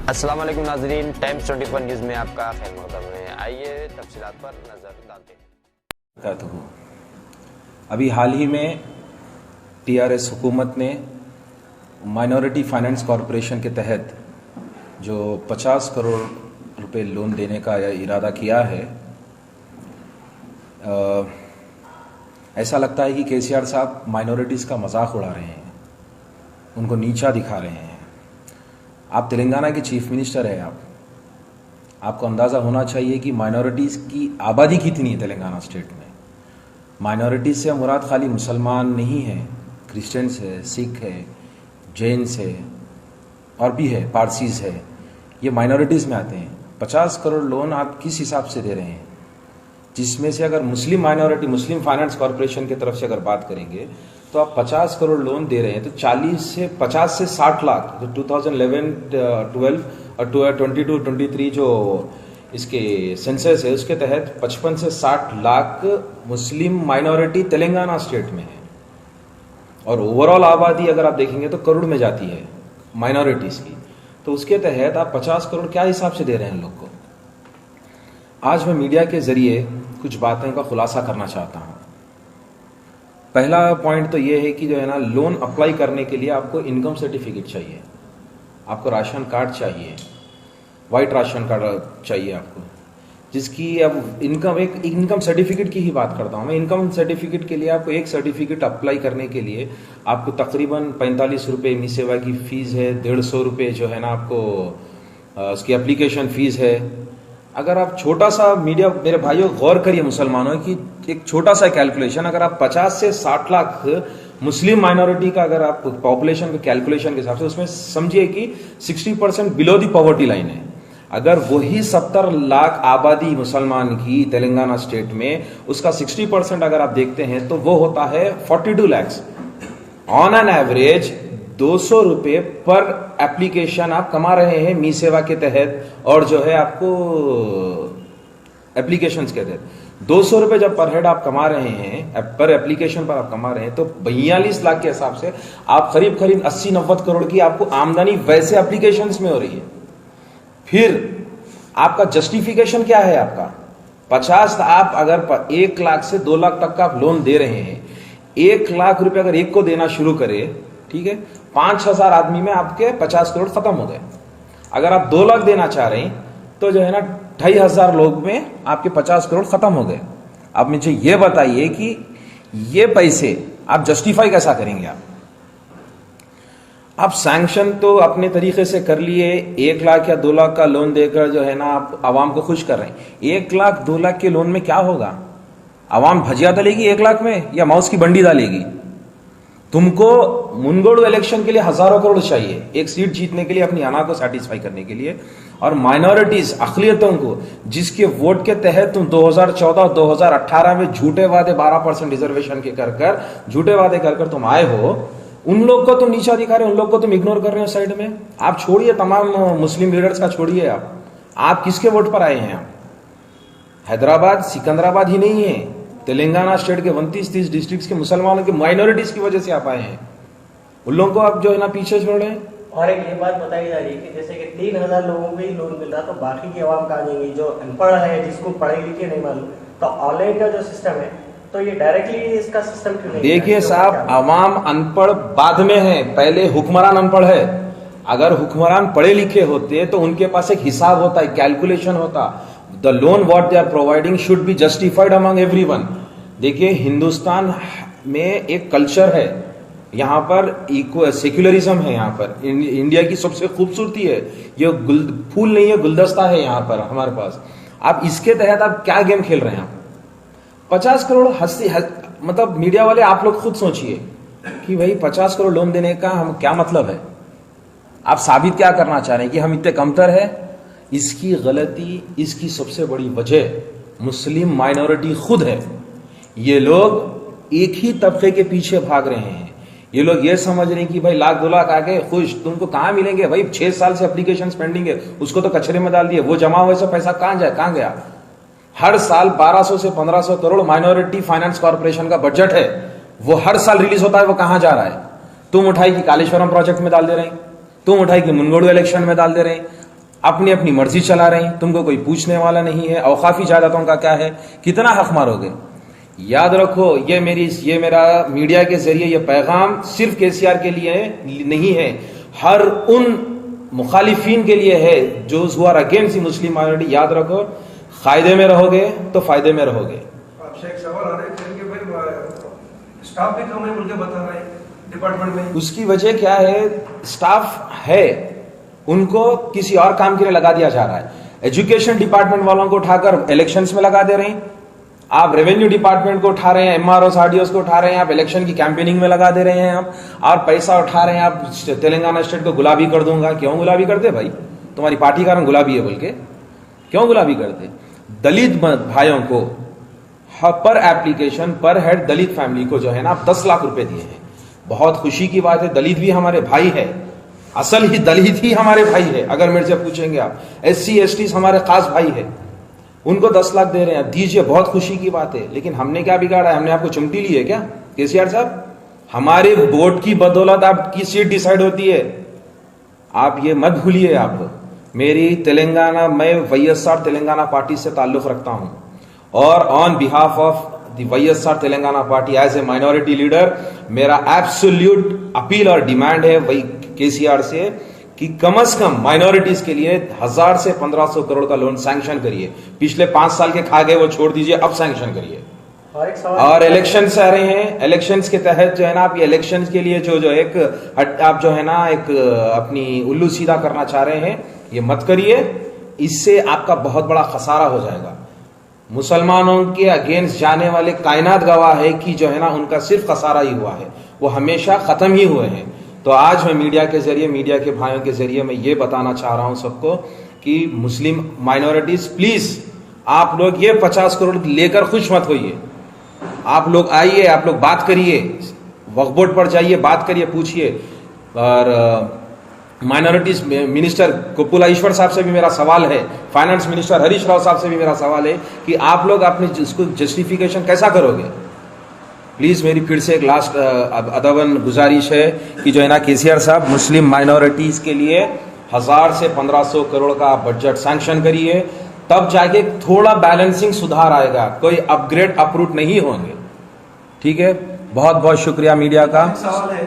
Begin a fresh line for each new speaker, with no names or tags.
अस्सलाम वालेकुम नाज़रीन, टाइम्स 24 न्यूज़ में आपका खैर मक़दम है। आइए तफसीलात पर नज़र डालते हैं।
अभी हाल ही में टीआरएस हुकूमत ने माइनॉरिटी फाइनेंस कॉरपोरेशन के तहत जो 50 करोड़ रुपए लोन देने का इरादा किया है, ऐसा लगता है कि केसीआर साहब माइनॉरिटीज़ का मजाक उड़ा रहे हैं, उनको नीचा दिखा रहे हैं। आप तेलंगाना के चीफ मिनिस्टर हैं, आपको अंदाज़ा होना चाहिए कि माइनॉरिटीज़ की आबादी कितनी है तेलंगाना स्टेट में। माइनॉरिटीज़ से मुराद खाली मुसलमान नहीं है, क्रिश्चियंस है, सिख है, जैन्स है और भी है, पारसीज़ है, ये माइनॉरिटीज़ में आते हैं। 50 करोड़ लोन आप किस हिसाब से दे रहे हैं, जिसमें से अगर मुस्लिम माइनॉरिटी मुस्लिम फाइनेंस कॉरपोरेशन की तरफ से अगर बात करेंगे तो आप 50 करोड़ लोन दे रहे हैं, तो 50 से 60 लाख, तो 2011-12 और 22-23 जो इसके सेंसस है उसके तहत 55 से 60 लाख मुस्लिम माइनॉरिटी तेलंगाना स्टेट में है। और ओवरऑल आबादी अगर आप देखेंगे तो करोड़ में जाती है माइनॉरिटीज़ की, तो उसके तहत आप 50 करोड़ क्या हिसाब से दे रहे हैं लोग को। आज मैं मीडिया के जरिए कुछ बातें का खुलासा करना चाहता हूँ। पहला पॉइंट तो ये है कि जो है ना, लोन अप्लाई करने के लिए आपको इनकम सर्टिफिकेट चाहिए, आपको राशन कार्ड चाहिए, वाइट राशन कार्ड चाहिए आपको, जिसकी अब इनकम सर्टिफिकेट की ही बात करता हूँ मैं। इनकम सर्टिफिकेट के लिए आपको एक सर्टिफिकेट अप्लाई करने के लिए आपको तकरीबन 45 रुपये मी सेवा की फ़ीस है, 150 रुपये जो है ना आपको उसकी एप्लीकेशन फ़ीस है। अगर आप छोटा सा मेरे भाइयों गौर करिए मुसलमानों की एक छोटा सा कैलकुलेशन, अगर आप 50 से 60 लाख मुस्लिम माइनॉरिटी का अगर आप पॉपुलेशन के कैलकुलेशन के हिसाब से उसमें समझिए कि 60% बिलो दी पॉवर्टी लाइन है। अगर वही 70 लाख आबादी मुसलमान की तेलंगाना स्टेट में, उसका 60% अगर आप देखते हैं तो वो होता है 42 लैक्स। ऑन एन एवरेज 200 रुपये पर एप्लीकेशन आप कमा रहे हैं मी सेवा के तहत, और जो है आपको एप्लीकेशंस के तहत 200 रुपये जब पर हेड आप कमा रहे हैं, पर एप्लीकेशन पर आप कमा रहे हैं, तो 42 लाख के हिसाब से आप करीब 80-90 करोड़ की आपको आमदनी वैसे एप्लीकेशंस में हो रही है। फिर आपका जस्टिफिकेशन क्या है आपका? 50 आप अगर 1 लाख से 2 लाख तक का आप लोन दे रहे हैं, 1 लाख रुपए अगर एक को देना शुरू करे, ठीक है, 5,000 आदमी में आपके 50 करोड़ खत्म हो गए। अगर आप 2 लाख देना चाह रहे हैं तो जो है ना 2,500 लोग में आपके 50 करोड़ खत्म हो गए। अब मुझे ये बताइए कि ये पैसे आप जस्टिफाई कैसा करेंगे? आप सैंक्शन तो अपने तरीके से कर लिए, 1 लाख या 2 लाख का लोन देकर जो है ना आप आवाम को खुश कर रहे हैं। 1 लाख 2 लाख के लोन में क्या होगा? आवाम भजिया डालेगी 1 लाख में या माउस की बंडी डालेगी? तुमको मुनगोड़ इलेक्शन के लिए हजारों करोड़ चाहिए, एक सीट जीतने के लिए, अपनी आना को सेटिस्फाई करने के लिए। और माइनॉरिटीज अकलियतों को जिसके वोट के तहत तुम 2014-2018 में झूठे वादे 12% रिजर्वेशन के कर झूठे वादे कर तुम आए हो, उन लोग को तुम नीचा दिखा रहे हो, उन लोग को तुम इग्नोर कर रहे हो साइड में। आप छोड़िए तमाम मुस्लिम लीडर्स का, छोड़िए आप किसके वोट पर आए हैं? आप हैदराबाद सिकंदराबाद ही नहीं है, तेलंगाना स्टेट के 29-30 डिस्ट्रिक्ट्स के मुसलमानों की माइनॉरिटीज की वजह से आप आए हैं। उन लोगों को आप जो है ना पीछे छोड़ रहे हैं।
और एक ये बात बताई जा रही है कि जैसे कि 3,000 लोगों को ही लोन मिल रहा, तो बाकी की आवाम कहाँ जाएंगी? जो अनपढ़ है, जिसको पढ़े लिखे नहीं मालूम, तो ऑनलाइन का जो सिस्टम है, तो ये डायरेक्टली इसका सिस्टम क्यों नहीं?
देखिए साहब, आवाम अनपढ़ बाद में है, पहले हुक्मरान अनपढ़ है। अगर हुक्मरान पढ़े लिखे होते तो उनके पास एक हिसाब होता है, कैलकुलेशन होता। The loan what they are providing should be justified among everyone. देखिए, हिंदुस्तान में एक कल्चर है, यहाँ पर सेक्युलरिज्म है, यहाँ पर इंडिया की सबसे खूबसूरती है, ये फूल नहीं है, गुलदस्ता है यहाँ पर हमारे पास। आप इसके तहत आप क्या गेम खेल रहे हैं? 50 करोड़ मतलब मीडिया वाले आप लोग खुद सोचिए कि भाई 50 करोड़ लोन देने का हम क्या मतलब है? आप साबित क्या करना चाह रहे हैं कि हम इतने कमतर है? इसकी गलती, इसकी सबसे बड़ी वजह मुस्लिम माइनॉरिटी खुद है। ये लोग एक ही तबके के पीछे भाग रहे हैं। ये लोग ये समझ रहे हैं कि भाई 1 लाख 2 लाख आ गए खुश, तुमको कहां मिलेंगे भाई? 6 साल से एप्लीकेशन पेंडिंग है, उसको तो कचरे में डाल दिए, वो जमा हुए से पैसा कहां गया? हर साल 1200 से 1500 करोड़ माइनॉरिटी फाइनेंस कॉर्पोरेशन का बजट है, वो हर साल रिलीज होता है, वो कहां जा रहा है? तुम उठाई कि कालेश्वरम प्रोजेक्ट में डाल दे रहे हैं, तुम उठाई कि मुनगोड़ू इलेक्शन में डाल दे रहे हैं। अपनी अपनी मर्जी चला रहे हैं, तुमको कोई पूछने वाला नहीं है। औकाफी जायदादों का क्या है, कितना हक मारोगे? याद रखो, ये मेरा मीडिया के जरिए ये पैगाम सिर्फ केसीआर के लिए नहीं है, हर उन मुखालिफिन के लिए है जो who are against Muslim minority. याद रखो, फायदे में रहोगे तो फायदे में रहोगे।
आपसे एक सवाल आ रहा है कि भाई स्टाफ भी कम है बोल के बता रहे हैं डिपार्टमेंट में।
उसकी वजह क्या है? स्टाफ है, उनको किसी और काम के लिए लगा दिया जा रहा है। एजुकेशन डिपार्टमेंट वालों को उठाकर इलेक्शंस में लगा दे रहे हैं, आप रेवेन्यू डिपार्टमेंट को उठा रहे हैं, एमआरओ आरडीओ को उठा रहे हैं, आप इलेक्शन की कैंपेनिंग में लगा दे रहे हैं आप, और पैसा उठा रहे हैं आप तेलंगाना स्टेट को गुलाबी कर दूंगा। क्यों गुलाबी करते भाई? तुम्हारी पार्टी का रंग गुलाबी है बोल के क्यों गुलाबी करते? दलित भाइयों को पर एप्लीकेशन पर हेड दलित फैमिली को जो है ना आप 10 लाख रुपए दिए हैं। बहुत खुशी की बात है, दलित भी हमारे भाई है, असल ही दलित ही हमारे भाई है। अगर मेरे से पूछेंगे आप, SC ST हमारे खास भाई है, उनको 10 लाख दे रहे हैं, दीजिए, बहुत खुशी की बात है। लेकिन हमने क्या बिगाड़ा है? हमने आपको चिमटी ली है क्या केसीआर साहब? हमारे वोट की बदौलत आपकी सीट डिसाइड होती है, आप ये मत भूलिए। आप मेरी तेलंगाना, मैं YSR तेलंगाना पार्टी से ताल्लुक रखता हूं, और on behalf of the YSR Telangana party as a minority leader मेरा एब्सोल्यूट अपील और डिमांड है वही केसीआर से कि कम से कम माइनॉरिटीज के लिए 1000 से 1500 करोड़ का लोन सैंक्शन करिए। पिछले 5 साल के खा गए वो छोड़ दीजिए, अब सैंक्शन करिए। और इलेक्शन आ रहे हैं, इलेक्शंस के तहत जो है ना आप ये इलेक्शंस के लिए जो एक आप जो है ना एक अपनी उल्लू सीधा करना चाह रहे हैं, ये मत करिए, इससे आपका बहुत बड़ा खसारा हो जाएगा। मुसलमानों के अगेंस्ट जाने वाले कायनात गवाह है कि जो है ना उनका सिर्फ खसारा ही हुआ है, वो हमेशा खत्म ही हुए हैं। तो आज मैं मीडिया के जरिए, मीडिया के भाइयों के जरिए मैं ये बताना चाह रहा हूं सबको कि मुस्लिम माइनॉरिटीज प्लीज आप लोग ये 50 करोड़ लेकर खुश मत होइए। आप लोग आइए, आप लोग बात करिए, वक्फ बोर्ड पर जाइए, बात करिए, पूछिए। और माइनॉरिटीज मिनिस्टर कोपुला ईश्वर साहब से भी मेरा सवाल है, फाइनेंस मिनिस्टर हरीश राव साहब से भी मेरा सवाल है कि आप लोग अपने इसको जस्टिफिकेशन कैसा करोगे? प्लीज मेरी फिर से एक लास्ट अदबन गुजारिश है कि जो है ना केसीआर साहब मुस्लिम माइनॉरिटीज के लिए 1000 से 1500 करोड़ का बजट सैंक्शन करिए, तब जाके थोड़ा बैलेंसिंग सुधार आएगा, कोई अपग्रेड अपरूट नहीं होंगे। ठीक है, बहुत बहुत शुक्रिया मीडिया का।
सवाल है